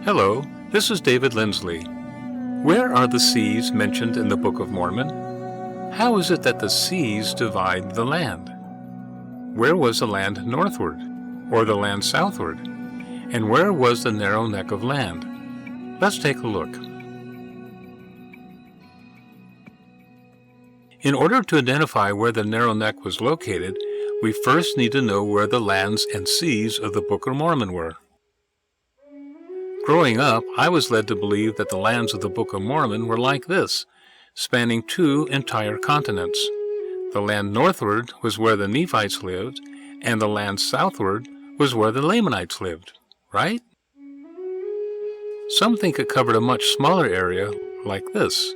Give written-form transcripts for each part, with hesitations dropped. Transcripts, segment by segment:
Hello, this is David Lindsley. Where are the seas mentioned in the Book of Mormon? How is it that the seas divide the land? Where was the land northward, or the land southward? And where was the narrow neck of land? Let's take a look. In order to identify where the narrow neck was located, we first need to know where the lands and seas of the Book of Mormon were. Growing up, I was led to believe that the lands of the Book of Mormon were like this, spanning two entire continents. The land northward was where the Nephites lived, and the land southward was where the Lamanites lived, right? Some think it covered a much smaller area, like this.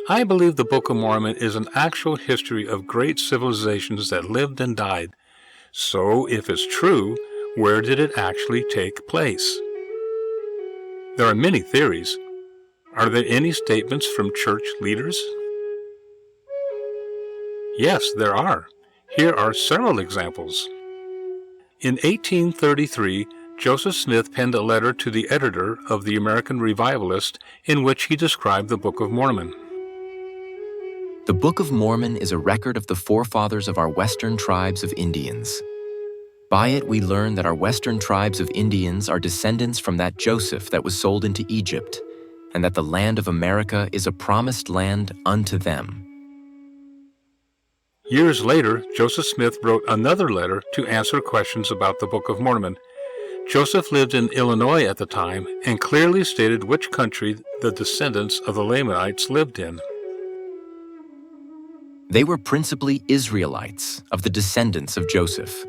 I believe the Book of Mormon is an actual history of great civilizations that lived and died. So, if it's true, where did it actually take place? There are many theories. Are there any statements from church leaders? Yes, there are. Here are several examples. In 1833, Joseph Smith penned a letter to the editor of the American Revivalist in which he described the Book of Mormon. The Book of Mormon is a record of the forefathers of our Western tribes of Indians. By it, we learn that our Western tribes of Indians are descendants from that Joseph that was sold into Egypt, and that the land of America is a promised land unto them. Years later, Joseph Smith wrote another letter to answer questions about the Book of Mormon. Joseph lived in Illinois at the time and clearly stated which country the descendants of the Lamanites lived in. They were principally Israelites of the descendants of Joseph.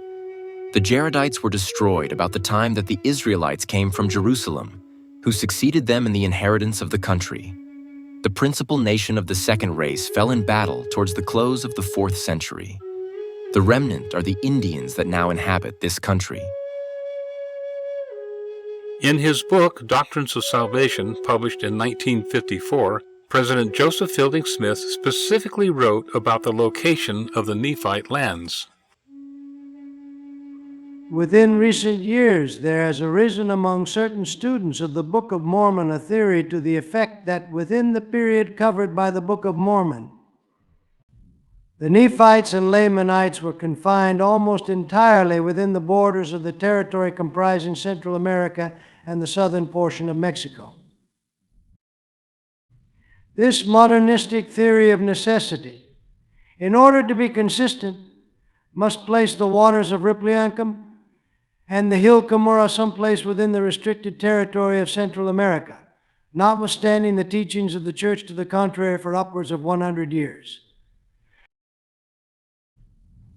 The Jaredites were destroyed about the time that the Israelites came from Jerusalem, who succeeded them in the inheritance of the country. The principal nation of the second race fell in battle towards the close of the 4th century. The remnant are the Indians that now inhabit this country. In his book, Doctrines of Salvation, published in 1954, President Joseph Fielding Smith specifically wrote about the location of the Nephite lands. Within recent years, there has arisen among certain students of the Book of Mormon a theory to the effect that within the period covered by the Book of Mormon, the Nephites and Lamanites were confined almost entirely within the borders of the territory comprising Central America and the southern portion of Mexico. This modernistic theory of necessity, in order to be consistent, must place the waters of Ripliancum and the hill Cumorah someplace within the restricted territory of Central America, notwithstanding the teachings of the Church to the contrary for upwards of 100 years.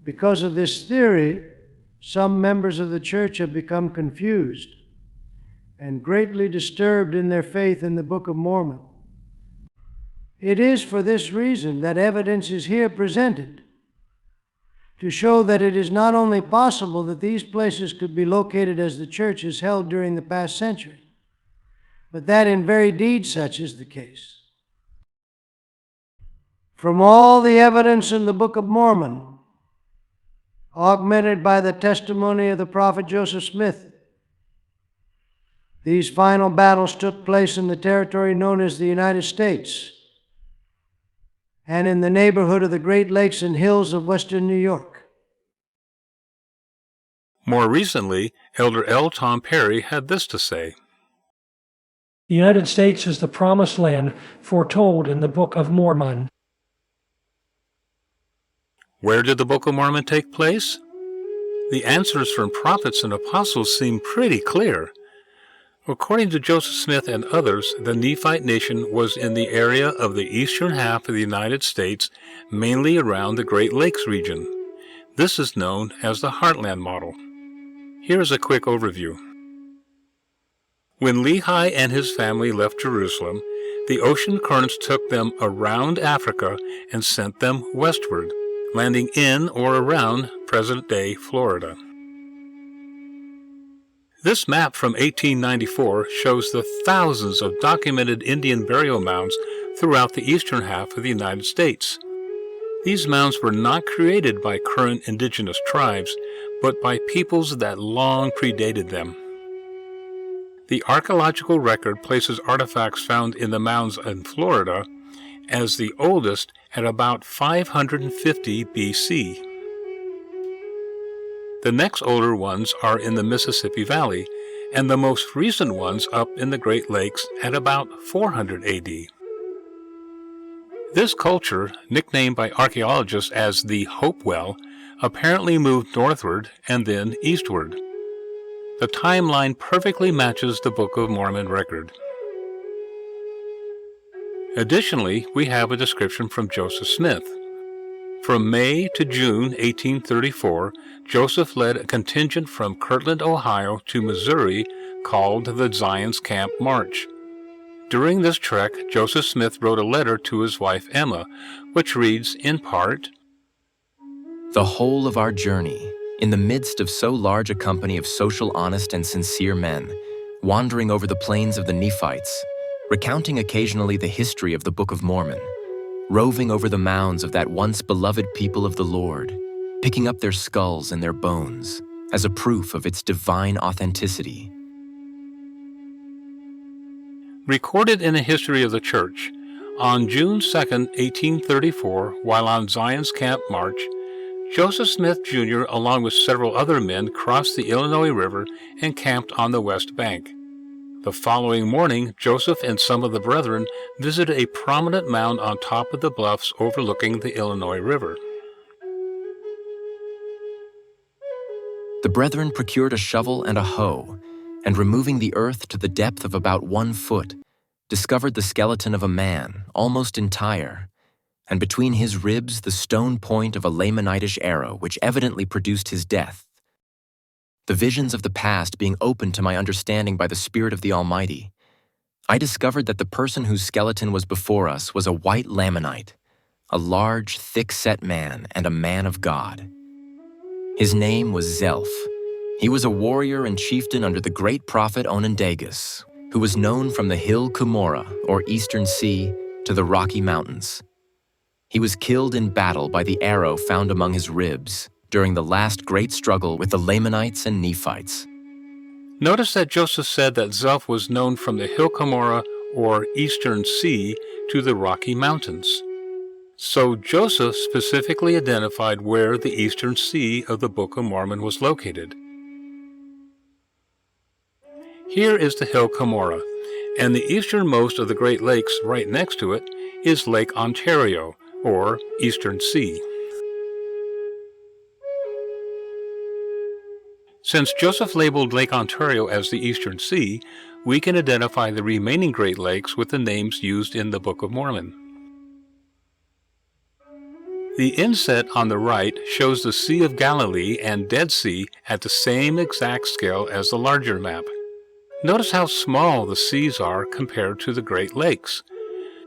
Because of this theory, some members of the Church have become confused and greatly disturbed in their faith in the Book of Mormon. It is for this reason that evidence is here presented to show that it is not only possible that these places could be located as the Church has held during the past century, but that in very deed such is the case. From all the evidence in the Book of Mormon, augmented by the testimony of the prophet Joseph Smith, these final battles took place in the territory known as the United States and in the neighborhood of the Great Lakes and hills of western New York. More recently, Elder L. Tom Perry had this to say. The United States is the promised land foretold in the Book of Mormon. Where did the Book of Mormon take place? The answers from prophets and apostles seem pretty clear. According to Joseph Smith and others, the Nephite nation was in the area of the eastern half of the United States, mainly around the Great Lakes region. This is known as the Heartland model. Here's a quick overview. When Lehi and his family left Jerusalem, the ocean currents took them around Africa and sent them westward, landing in or around present-day Florida. This map from 1894 shows the thousands of documented Indian burial mounds throughout the eastern half of the United States. These mounds were not created by current indigenous tribes, but by peoples that long predated them. The archaeological record places artifacts found in the mounds in Florida as the oldest at about 550 BC. The next older ones are in the Mississippi Valley, and the most recent ones up in the Great Lakes at about 400 AD. This culture, nicknamed by archaeologists as the Hopewell, apparently moved northward and then eastward. The timeline perfectly matches the Book of Mormon record. Additionally, we have a description from Joseph Smith. From May to June 1834, Joseph led a contingent from Kirtland, Ohio to Missouri called the Zion's Camp March. During this trek, Joseph Smith wrote a letter to his wife Emma, which reads in part, "The whole of our journey, in the midst of so large a company of social, honest, and sincere men, wandering over the plains of the Nephites, recounting occasionally the history of the Book of Mormon, roving over the mounds of that once beloved people of the Lord, picking up their skulls and their bones as a proof of its divine authenticity." Recorded in the history of the Church, on June 2, 1834, while on Zion's Camp March, Joseph Smith Jr. along with several other men crossed the Illinois River and camped on the west bank. The following morning, Joseph and some of the brethren visited a prominent mound on top of the bluffs overlooking the Illinois River. The brethren procured a shovel and a hoe, and removing the earth to the depth of about 1 foot, discovered the skeleton of a man, almost entire, and between his ribs the stone point of a Lamanitish arrow which evidently produced his death. The visions of the past being opened to my understanding by the Spirit of the Almighty, I discovered that the person whose skeleton was before us was a white Lamanite, a large, thick-set man and a man of God. His name was Zelph. He was a warrior and chieftain under the great prophet Onondagas, who was known from the hill Cumorah, or Eastern Sea, to the Rocky Mountains. He was killed in battle by the arrow found among his ribs during the last great struggle with the Lamanites and Nephites. Notice that Joseph said that Zelph was known from the hill Cumorah, or Eastern Sea, to the Rocky Mountains. So Joseph specifically identified where the Eastern Sea of the Book of Mormon was located. Here is the hill Cumorah, and the easternmost of the Great Lakes right next to it is Lake Ontario, or Eastern Sea. Since Joseph labeled Lake Ontario as the Eastern Sea, we can identify the remaining Great Lakes with the names used in the Book of Mormon. The inset on the right shows the Sea of Galilee and Dead Sea at the same exact scale as the larger map. Notice how small the seas are compared to the Great Lakes.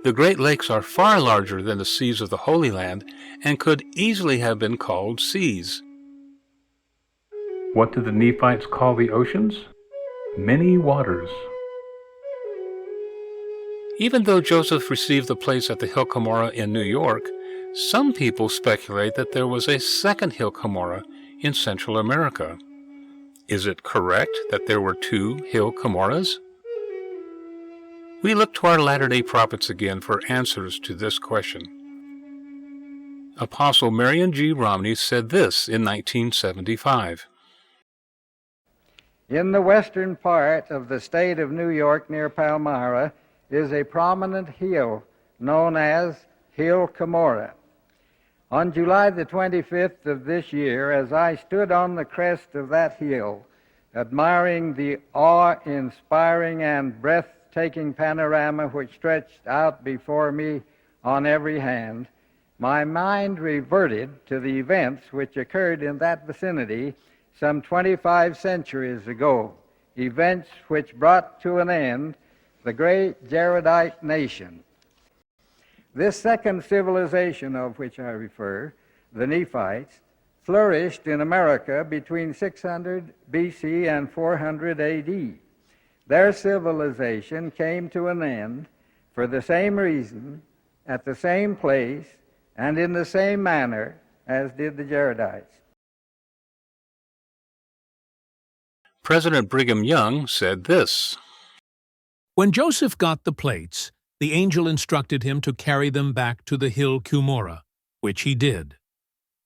The Great Lakes are far larger than the seas of the Holy Land and could easily have been called seas. What did the Nephites call the oceans? Many waters. Even though Joseph received the place at the hill Cumorah in New York, some people speculate that there was a second hill Cumorah in Central America. Is it correct that there were 2 hill Cumorahs? We look to our Latter-day Prophets again for answers to this question. Apostle Marion G. Romney said this in 1975. In the western part of the state of New York near Palmyra is a prominent hill known as Hill Cumorah. On July the 25th of this year, as I stood on the crest of that hill, admiring the awe-inspiring and breathtaking panorama which stretched out before me on every hand, my mind reverted to the events which occurred in that vicinity some 25 centuries ago, events which brought to an end the great Jaredite nation. This second civilization of which I refer, the Nephites, flourished in America between 600 BC and 400 AD. Their civilization came to an end for the same reason, at the same place, and in the same manner as did the Jaredites. President Brigham Young said this. When Joseph got the plates, the angel instructed him to carry them back to the hill Cumorah, which he did.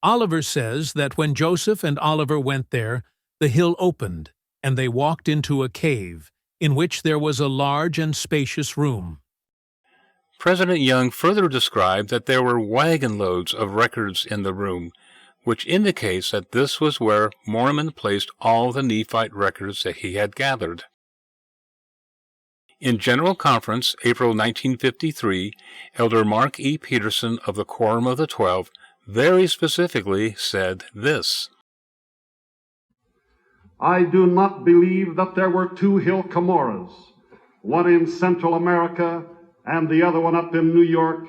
Oliver says that when Joseph and Oliver went there, the hill opened, and they walked into a cave, in which there was a large and spacious room. President Young further described that there were wagon loads of records in the room, which indicates that this was where Mormon placed all the Nephite records that he had gathered. In General Conference, April 1953, Elder Mark E. Peterson of the Quorum of the 12 very specifically said this: I do not believe that there were two hill Cumorahs, one in Central America and the other one up in New York,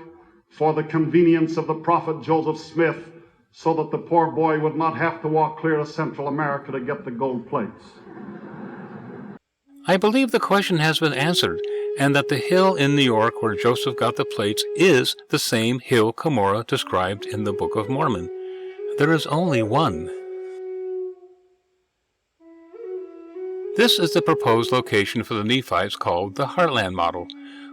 for the convenience of the prophet Joseph Smith, so that the poor boy would not have to walk clear to Central America to get the gold plates. I believe the question has been answered, and that the hill in New York where Joseph got the plates is the same hill Cumorah described in the Book of Mormon. There is only one. This is the proposed location for the Nephites called the Heartland model,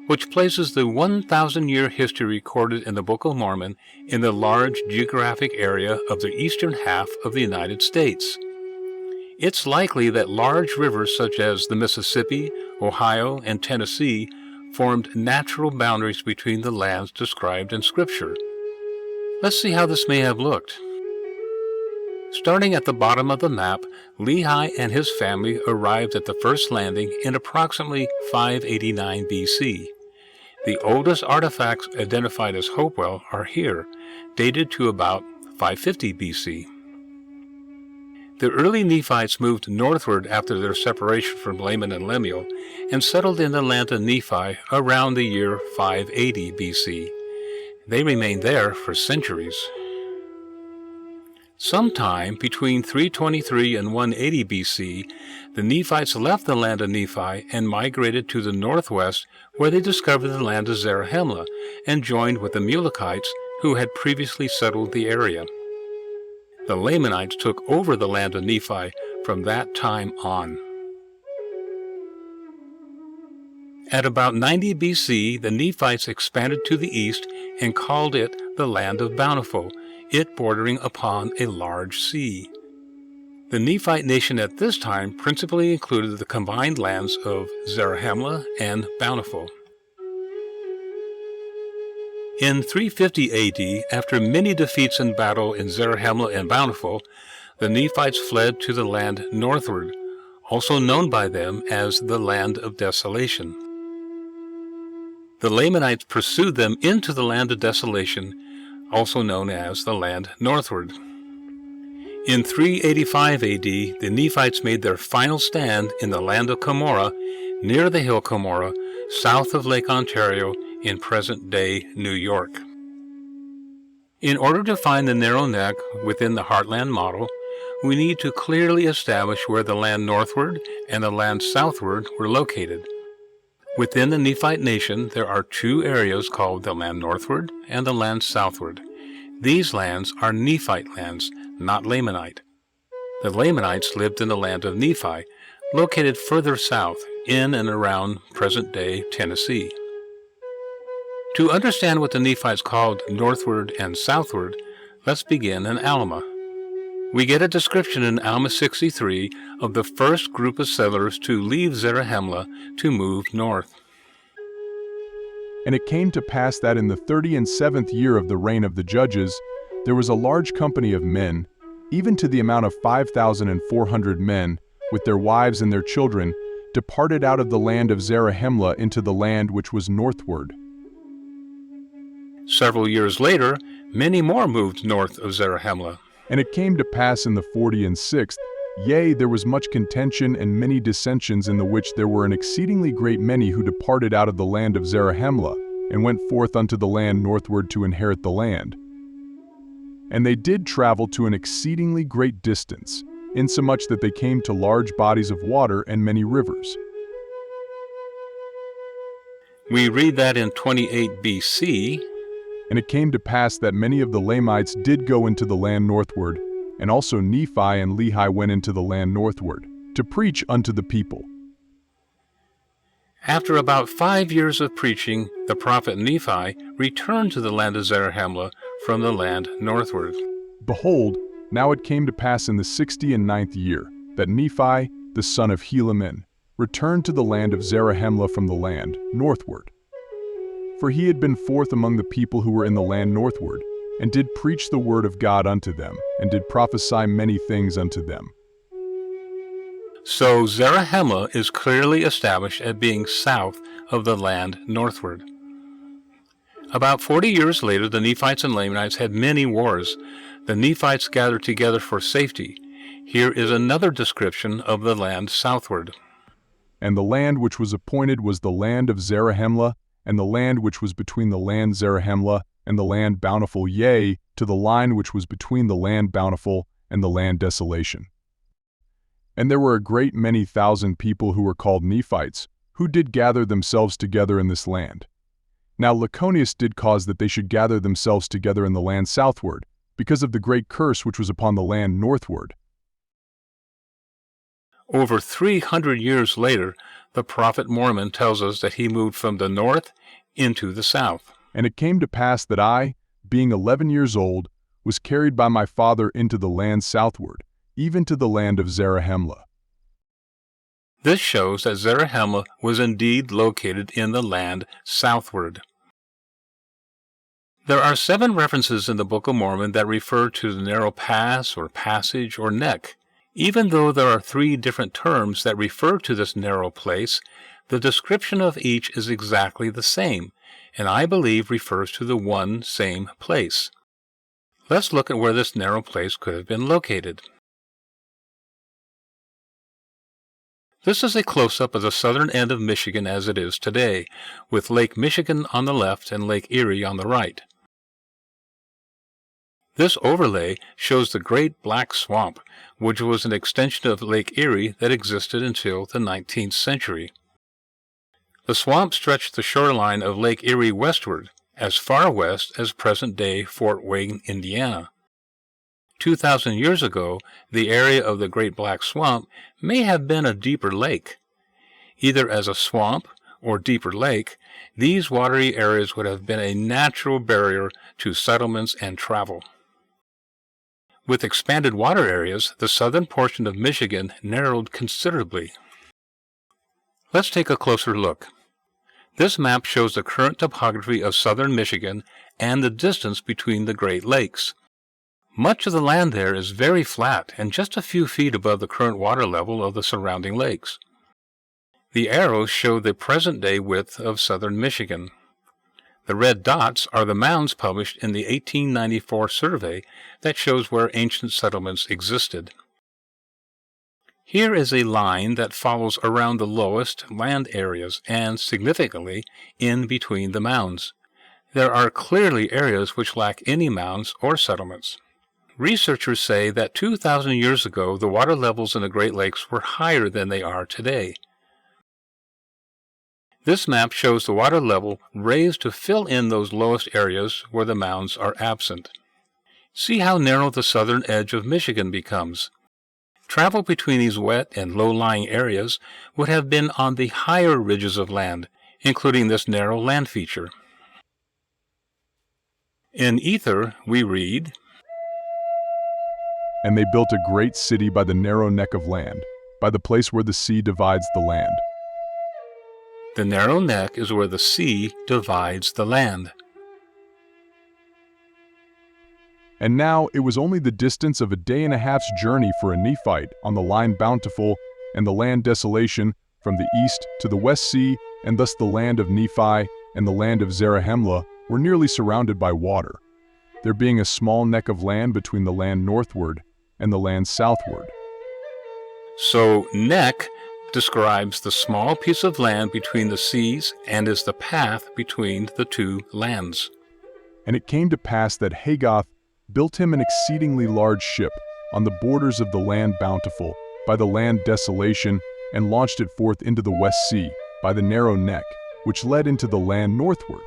which places the 1,000-year history recorded in the Book of Mormon in the large geographic area of the eastern half of the United States. It's likely that large rivers such as the Mississippi, Ohio, and Tennessee formed natural boundaries between the lands described in Scripture. Let's see how this may have looked. Starting at the bottom of the map, Lehi and his family arrived at the first landing in approximately 589 BC. The oldest artifacts identified as Hopewell are here, dated to about 550 BC. The early Nephites moved northward after their separation from Laman and Lemuel and settled in the land of Nephi around the year 580 BC. They remained there for centuries. Sometime between 323 and 180 BC, the Nephites left the land of Nephi and migrated to the northwest, where they discovered the land of Zarahemla and joined with the Mulekites, who had previously settled the area. The Lamanites took over the land of Nephi from that time on. At about 90 BC, the Nephites expanded to the east and called it the Land of Bountiful, it bordering upon a large sea. The Nephite nation at this time principally included the combined lands of Zarahemla and Bountiful. In 350 AD, after many defeats in battle in Zarahemla and Bountiful, the Nephites fled to the land northward, also known by them as the Land of Desolation. The Lamanites pursued them into the Land of Desolation, also known as the Land Northward. In 385 AD, the Nephites made their final stand in the land of Cumorah, near the hill Cumorah, south of Lake Ontario, in present-day New York. In order to find the narrow neck within the Heartland model, we need to clearly establish where the land northward and the land southward were located. Within the Nephite nation, there are two areas called the land northward and the land southward. These lands are Nephite lands, not Lamanite. The Lamanites lived in the land of Nephi, located further south, in and around present-day Tennessee. To understand what the Nephites called northward and southward, let's begin in Alma. We get a description in Alma 63 of the first group of settlers to leave Zarahemla to move north. And it came to pass that in the 37th year of the reign of the judges, there was a large company of men, even to the amount of 5,400 men, with their wives and their children, departed out of the land of Zarahemla into the land which was northward. Several years later, many more moved north of Zarahemla. And it came to pass in the 46th, yea, there was much contention and many dissensions, in the which there were an exceedingly great many who departed out of the land of Zarahemla, and went forth unto the land northward to inherit the land. And they did travel to an exceedingly great distance, insomuch that they came to large bodies of water and many rivers. We read that in 28 BC, And it came to pass that many of the Lamanites did go into the land northward, and also Nephi and Lehi went into the land northward, to preach unto the people. After about 5 years of preaching, the prophet Nephi returned to the land of Zarahemla from the land northward. Behold, now it came to pass in the 69th year, that Nephi, the son of Helaman, returned to the land of Zarahemla from the land northward. For he had been forth among the people who were in the land northward, and did preach the word of God unto them, and did prophesy many things unto them. So Zarahemla is clearly established as being south of the land northward. About 40 years later, the Nephites and Lamanites had many wars. The Nephites gathered together for safety. Here is another description of the land southward. And the land which was appointed was the land of Zarahemla, and the land which was between the land Zarahemla and the land bountiful, yea, to the line which was between the land bountiful and the land desolation. And there were a great many thousand people who were called Nephites, who did gather themselves together in this land. Now Lyconius did cause that they should gather themselves together in the land southward, because of the great curse which was upon the land northward. Over 300 years later, the prophet Mormon tells us that he moved from the north into the south. And it came to pass that I, being 11 years old, was carried by my father into the land southward, even to the land of Zarahemla. This shows that Zarahemla was indeed located in the land southward. There are 7 references in the Book of Mormon that refer to the narrow pass or passage or neck. Even though there are 3 different terms that refer to this narrow place, the description of each is exactly the same, and I believe refers to the one same place. Let's look at where this narrow place could have been located. This is a close-up of the southern end of Michigan as it is today, with Lake Michigan on the left and Lake Erie on the right. This overlay shows the Great Black Swamp, which was an extension of Lake Erie that existed until the 19th century. The swamp stretched the shoreline of Lake Erie westward, as far west as present-day Fort Wayne, Indiana. 2,000 years ago, the area of the Great Black Swamp may have been a deeper lake. Either as a swamp or deeper lake, these watery areas would have been a natural barrier to settlements and travel. With expanded water areas, the southern portion of Michigan narrowed considerably. Let's take a closer look. This map shows the current topography of southern Michigan and the distance between the Great Lakes. Much of the land there is very flat and just a few feet above the current water level of the surrounding lakes. The arrows show the present-day width of southern Michigan. The red dots are the mounds published in the 1894 survey that shows where ancient settlements existed. Here is a line that follows around the lowest land areas and, significantly, in between the mounds. There are clearly areas which lack any mounds or settlements. Researchers say that 2,000 years ago the water levels in the Great Lakes were higher than they are today. This map shows the water level raised to fill in those lowest areas where the mounds are absent. See how narrow the southern edge of Michigan becomes. Travel between these wet and low-lying areas would have been on the higher ridges of land, including this narrow land feature. In Ether, we read, And they built a great city by the narrow neck of land, by the place where the sea divides the land. The narrow neck is where the sea divides the land. And now it was only the distance of a day and a half's journey for a Nephite on the line Bountiful and the land Desolation from the east to the west sea, and thus the land of Nephi and the land of Zarahemla were nearly surrounded by water, there being a small neck of land between the land northward and the land southward. So neck describes the small piece of land between the seas and is the path between the two lands. And it came to pass that Hagoth built him an exceedingly large ship on the borders of the land Bountiful by the land Desolation, and launched it forth into the west sea by the narrow neck, which led into the land northward.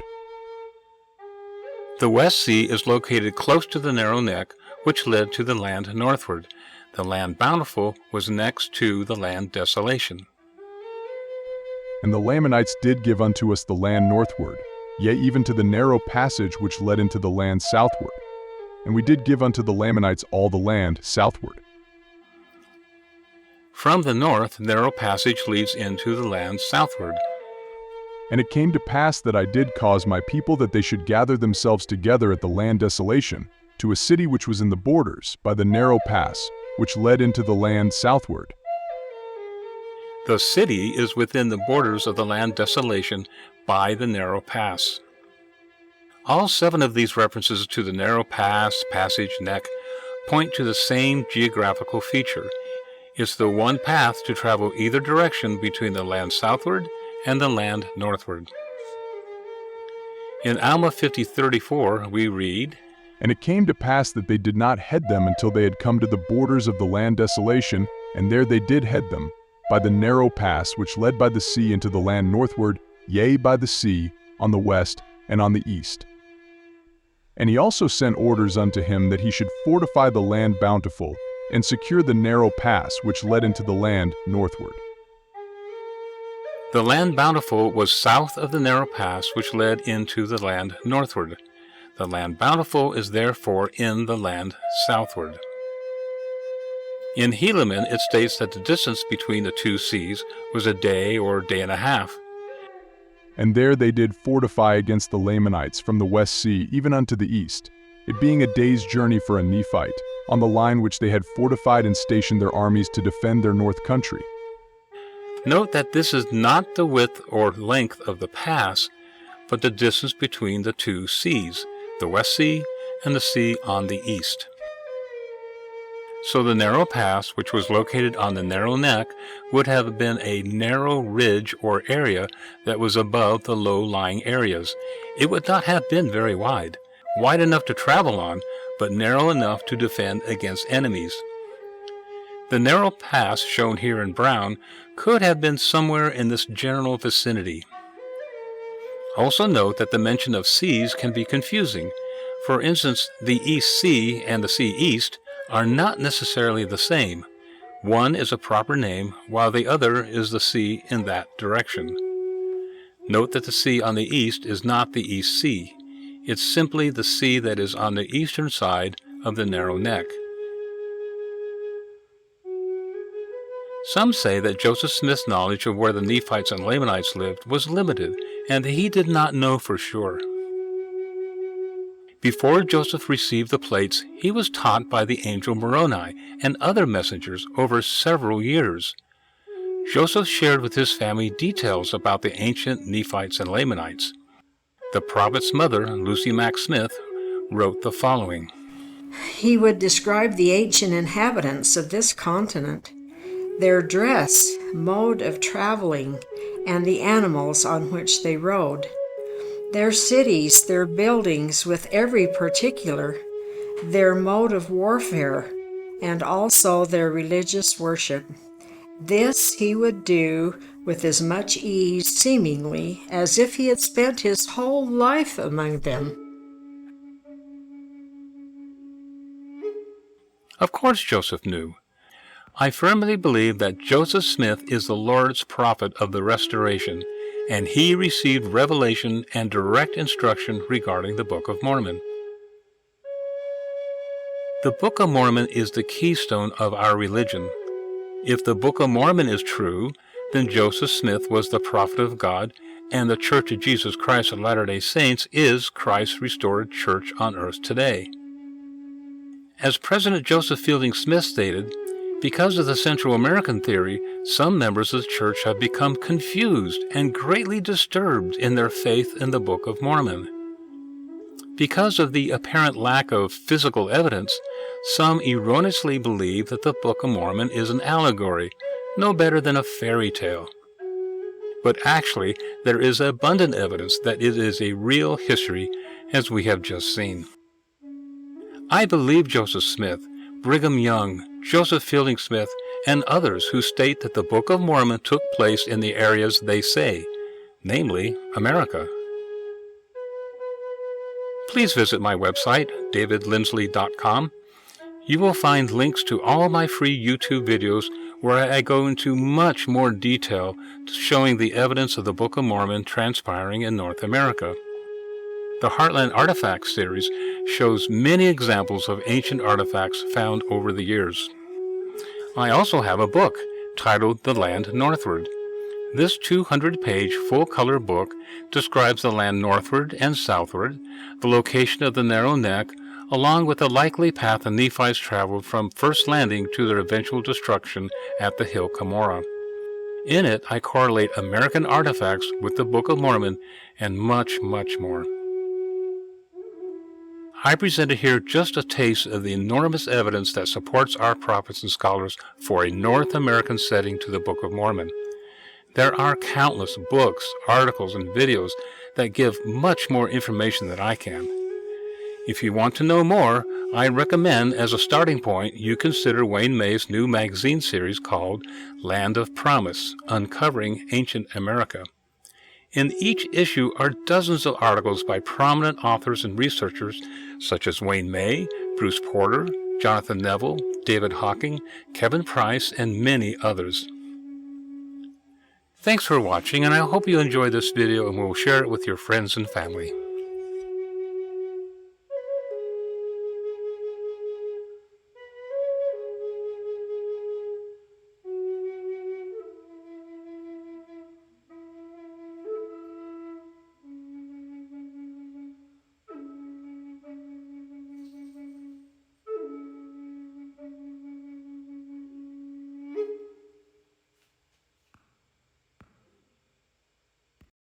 The West Sea is located close to the narrow neck, which led to the land northward. The land Bountiful was next to the land Desolation. And the Lamanites did give unto us the land northward, yea, even to the narrow passage which led into the land southward. And we did give unto the Lamanites all the land southward. From the north, narrow passage leads into the land southward. And it came to pass that I did cause my people that they should gather themselves together at the land desolation, to a city which was in the borders, by the narrow pass, which led into the land southward. The city is within the borders of the land desolation by the narrow pass. All 7 of these references to the narrow pass, passage, neck, point to the same geographical feature. It's the one path to travel either direction between the land southward and the land northward. In Alma 50:34, we read, And it came to pass that they did not head them until they had come to the borders of the land desolation, and there they did head them, by the narrow pass which led by the sea into the land northward, yea, by the sea, on the west and on the east. And he also sent orders unto him that he should fortify the land bountiful, and secure the narrow pass which led into the land northward. The land bountiful was south of the narrow pass which led into the land northward. The land bountiful is therefore in the land southward. In Helaman, it states that the distance between the 2 seas was a day or day and a half. And there they did fortify against the Lamanites from the west sea even unto the east, it being a day's journey for a Nephite, on the line which they had fortified and stationed their armies to defend their north country. Note that this is not the width or length of the pass, but the distance between the 2 seas, the West Sea and the sea on the east. So the narrow pass, which was located on the narrow neck, would have been a narrow ridge or area that was above the low-lying areas. It would not have been very wide enough to travel on, but narrow enough to defend against enemies. The narrow pass shown here in brown could have been somewhere in this general vicinity. Also note that the mention of seas can be confusing. For instance, the East Sea and the Sea East are not necessarily the same. One is a proper name, while the other is the sea in that direction. Note that the sea on the east is not the East Sea. It's simply the sea that is on the eastern side of the narrow neck. Some say that Joseph Smith's knowledge of where the Nephites and Lamanites lived was limited, and that he did not know for sure. Before Joseph received the plates, he was taught by the angel Moroni and other messengers over several years. Joseph shared with his family details about the ancient Nephites and Lamanites. The prophet's mother, Lucy Mack Smith, wrote the following. He would describe the ancient inhabitants of this continent, their dress, mode of traveling, and the animals on which they rode. Their cities, their buildings with every particular, their mode of warfare, and also their religious worship. This he would do with as much ease, seemingly, as if he had spent his whole life among them. Of course Joseph knew. I firmly believe that Joseph Smith is the Lord's prophet of the Restoration, and he received revelation and direct instruction regarding the Book of Mormon. The Book of Mormon is the keystone of our religion. If the Book of Mormon is true, then Joseph Smith was the prophet of God, and the Church of Jesus Christ of Latter-day Saints is Christ's restored church on earth today. As President Joseph Fielding Smith stated, because of the Central American theory, some members of the church have become confused and greatly disturbed in their faith in the Book of Mormon. Because of the apparent lack of physical evidence, some erroneously believe that the Book of Mormon is an allegory, no better than a fairy tale. But actually, there is abundant evidence that it is a real history, as we have just seen. I believe Joseph Smith, Brigham Young, Joseph Fielding Smith, and others who state that the Book of Mormon took place in the areas they say, namely America. Please visit my website, davidlindsley.com. You will find links to all my free YouTube videos where I go into much more detail showing the evidence of the Book of Mormon transpiring in North America. The Heartland Artifacts series shows many examples of ancient artifacts found over the years. I also have a book titled The Land Northward. This 200-page full-color book describes the land northward and southward, the location of the Narrow Neck, along with the likely path the Nephites traveled from first landing to their eventual destruction at the hill Cumorah. In it, I correlate American artifacts with the Book of Mormon and much, much more. I presented here just a taste of the enormous evidence that supports our prophets and scholars for a North American setting to the Book of Mormon. There are countless books, articles, and videos that give much more information than I can. If you want to know more, I recommend as a starting point you consider Wayne May's new magazine series called Land of Promise, Uncovering Ancient America. In each issue are dozens of articles by prominent authors and researchers such as Wayne May, Bruce Porter, Jonathan Neville, David Hawking, Kevin Price, and many others. Thanks for watching, and I hope you enjoyed this video and will share it with your friends and family.